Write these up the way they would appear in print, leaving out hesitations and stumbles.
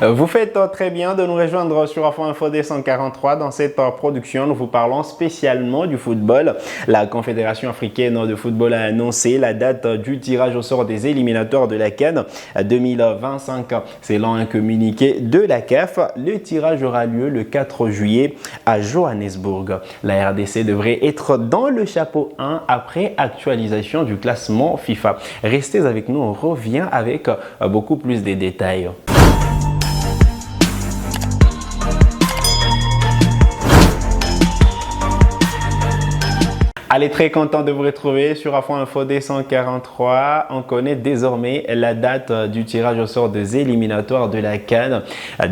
Vous faites très bien de nous rejoindre sur Afro Info D143. Dans cette production, nous vous parlons spécialement du football. La Confédération africaine de football a annoncé la date du tirage au sort des éliminatoires de la CAN 2025. Selon un communiqué de la CAF, le tirage aura lieu le 4 juillet à Johannesburg. La RDC devrait être dans le chapeau 1 après actualisation du classement FIFA. Restez avec nous, on revient avec beaucoup plus de détails. Allez, très content de vous retrouver sur Afro Info D143. On connaît désormais la date du tirage au sort des éliminatoires de la CAN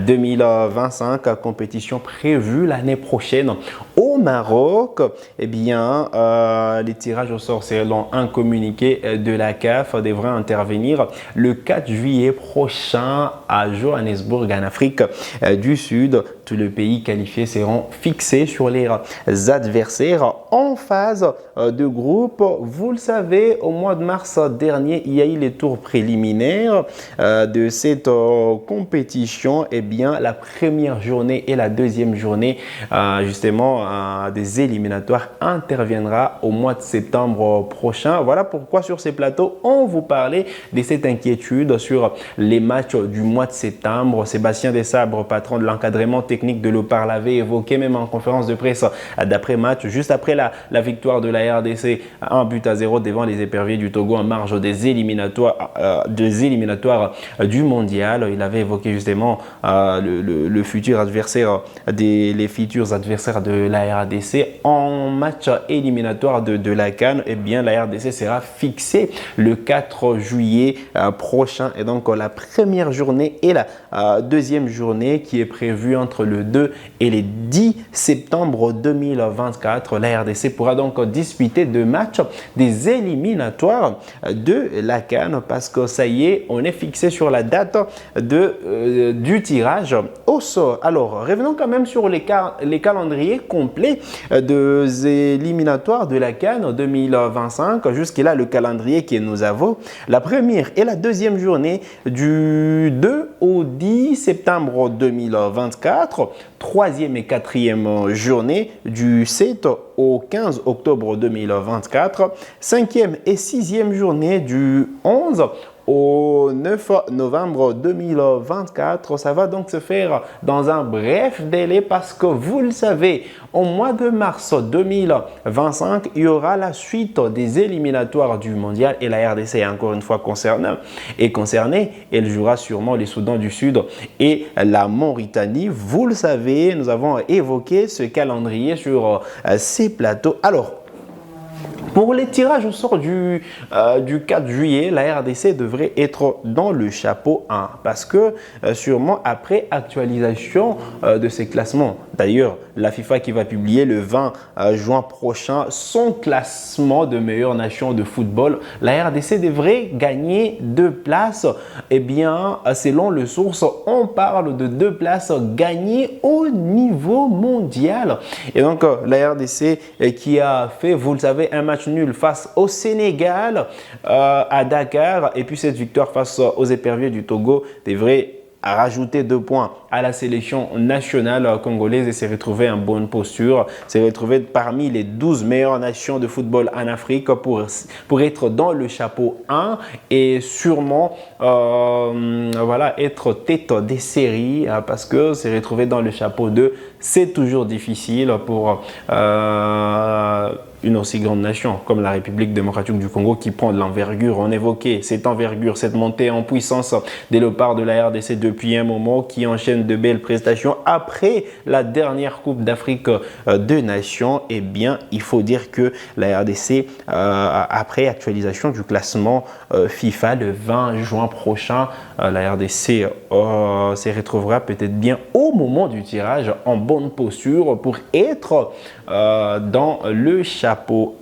2025, compétition prévue l'année prochaine au Maroc. Eh bien, les tirages au sort, selon un communiqué de la CAF, devraient intervenir le 4 juillet prochain à Johannesburg, en Afrique du Sud. Tous les pays qualifiés seront fixés sur les adversaires en phase de groupe. Vous le savez, au mois de mars dernier, il y a eu les tours préliminaires de cette compétition. Eh bien, la première journée et la deuxième journée, justement, des éliminatoires interviendra au mois de septembre prochain. Voilà pourquoi sur ces plateaux, on vous parlait de cette inquiétude sur les matchs du mois de septembre. Sébastien Desabre, patron de l'encadrement technique de l'OPAR, l'avait évoqué même en conférence de presse d'après-match, juste après la victoire de la RDC 1-0 devant les éperviers du Togo en marge des éliminatoires du mondial. Il avait évoqué justement les futurs adversaires de la RDC en match éliminatoire de la CAN. Eh bien, la RDC sera fixée le 4 juillet prochain, et donc la première journée et la deuxième journée qui est prévue entre le 2 et le 10 septembre 2024. La RDC pourra donc disputer deux matchs des éliminatoires de la CAN parce que ça y est, on est fixé sur la date du tirage au sort. Alors, revenons quand même sur les calendriers complets des éliminatoires de la CAN 2025. Jusque-là, le calendrier que nous avons, la première et la deuxième journée du 2 au 10 septembre 2024, troisième et quatrième journée du 7 au 15 octobre 2024, cinquième et sixième journée du 11 au 9 novembre 2024. Ça va donc se faire dans un bref délai parce que vous le savez, au mois de mars 2025, il y aura la suite des éliminatoires du mondial et la RDC est encore une fois concernée. Elle jouera sûrement les Soudans du Sud et la Mauritanie. Vous le savez, nous avons évoqué ce calendrier sur ces plateaux. Alors, pour les tirages au sort du 4 juillet, la RDC devrait être dans le chapeau 1 parce que sûrement après actualisation de ces classements. D'ailleurs, la FIFA qui va publier le 20 juin prochain son classement de meilleures nations de football, la RDC devrait gagner 2 places. Eh bien, selon les sources, on parle de 2 places gagnées au niveau mondial. Et donc, la RDC qui a fait, vous le savez, un match nul face au Sénégal à Dakar, et puis cette victoire face aux éperviers du Togo devrait rajouter 2 points à la sélection nationale congolaise et s'est retrouvé en bonne posture, s'est retrouvé parmi les 12 meilleures nations de football en Afrique pour être dans le chapeau 1 et sûrement voilà, être tête des séries parce que s'est retrouvé dans le chapeau 2, c'est toujours difficile pour une aussi grande nation comme la République démocratique du Congo qui prend de l'envergure. On évoquait cette envergure, cette montée en puissance des léopards de la RDC depuis un moment qui enchaîne de belles prestations après la dernière Coupe d'Afrique de Nations. Eh bien, il faut dire que la RDC, après actualisation du classement FIFA le 20 juin prochain, la RDC se retrouvera peut-être bien au moment du tirage en bonne posture pour être dans le chapeau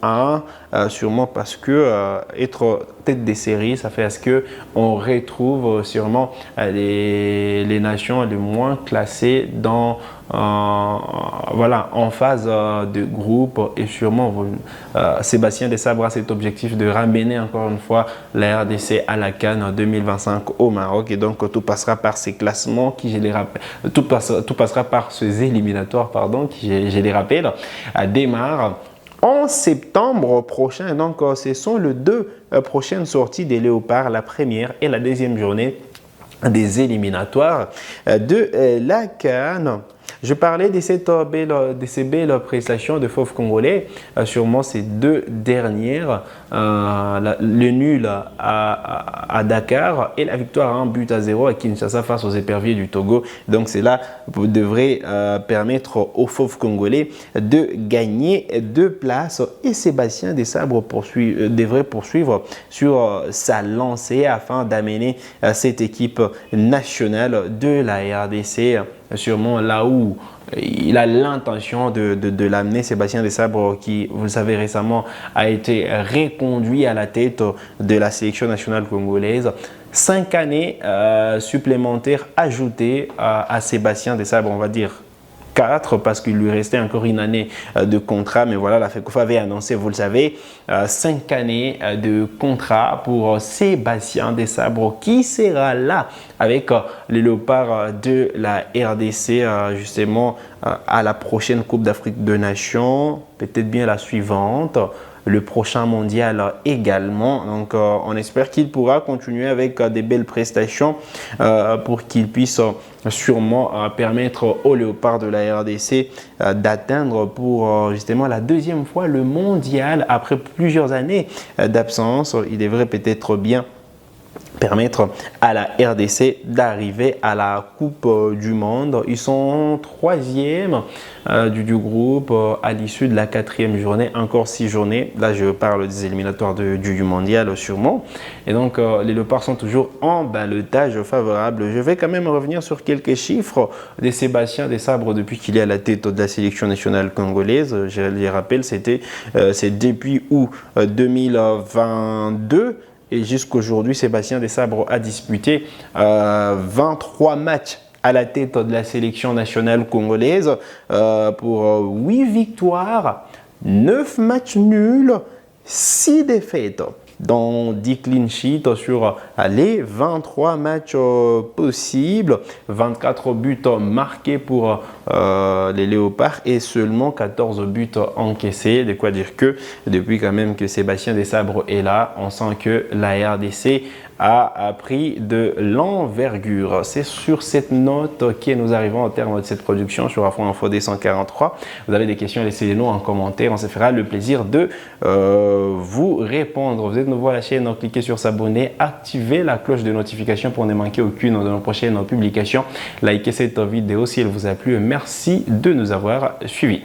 1, sûrement parce que être tête des séries, ça fait à ce qu'on retrouve sûrement les nations les moins classées dans voilà, en phase de groupe et sûrement Sébastien Desabre a cet objectif de ramener encore une fois la RDC à la CAN 2025 au Maroc et donc tout passera par ces classements qui, je les rappelle, tout passera par ces éliminatoires pardon, qui, je les rappelle, démarre en septembre prochain. Donc ce sont les deux prochaines sorties des Léopards, la première et la deuxième journée des éliminatoires de la CAN. Je parlais de ces belles prestations de Fauves congolais, sûrement ces deux dernières, le nul à Dakar et la victoire en but à 0 à Kinshasa face aux éperviers du Togo. Donc cela devrait permettre aux Fauves congolais de gagner 2 places et Sébastien Desabre devrait poursuivre sur sa lancée afin d'amener cette équipe nationale de la RDC sûrement là où il a l'intention de l'amener. Sébastien Desabre qui, vous le savez, récemment a été reconduit à la tête de la sélection nationale congolaise. 5 années supplémentaires ajoutées à Sébastien Desabre, on va dire 4 parce qu'il lui restait encore une année de contrat, mais voilà, la FECOFA avait annoncé, vous le savez, 5 années de contrat pour Sébastien Desabre qui sera là avec les Léopards de la RDC justement à la prochaine Coupe d'Afrique des Nations, peut-être bien la suivante, le prochain mondial également. Donc on espère qu'il pourra continuer avec des belles prestations pour qu'il puisse sûrement permettre aux Léopards de la RDC d'atteindre pour justement la deuxième fois le mondial après plusieurs années d'absence. Il devrait peut-être bien permettre à la RDC d'arriver à la Coupe du Monde. Ils sont 3e du groupe à l'issue de la 4e journée, encore 6 journées. Là, je parle des éliminatoires du mondial sûrement. Et donc, les Léopards sont toujours en ballottage favorable. Je vais quand même revenir sur quelques chiffres de Sébastien Desabre depuis qu'il est à la tête de la sélection nationale congolaise. Je les rappelle, c'est depuis août 2022. Et jusqu'aujourd'hui, Sébastien Desabre a disputé 23 matchs à la tête de la sélection nationale congolaise pour 8 victoires, 9 matchs nuls, 6 défaites, dont 10 clean sheets sur les 23 matchs possibles, 24 buts marqués pour les Léopards et seulement 14 buts encaissés. De quoi dire que depuis quand même que Sébastien Desabre est là, on sent que la RDC a pris de l'envergure. C'est sur cette note que nous arrivons au terme de cette production sur Afro Info D143. Vous avez des questions, laissez-les nous en commentaire. On se fera le plaisir de vous répondre. Vous êtes nouveau à la chaîne, donc cliquez sur s'abonner, activez la cloche de notification pour ne manquer aucune de nos prochaines publications. Likez cette vidéo si elle vous a plu. Merci de nous avoir suivis.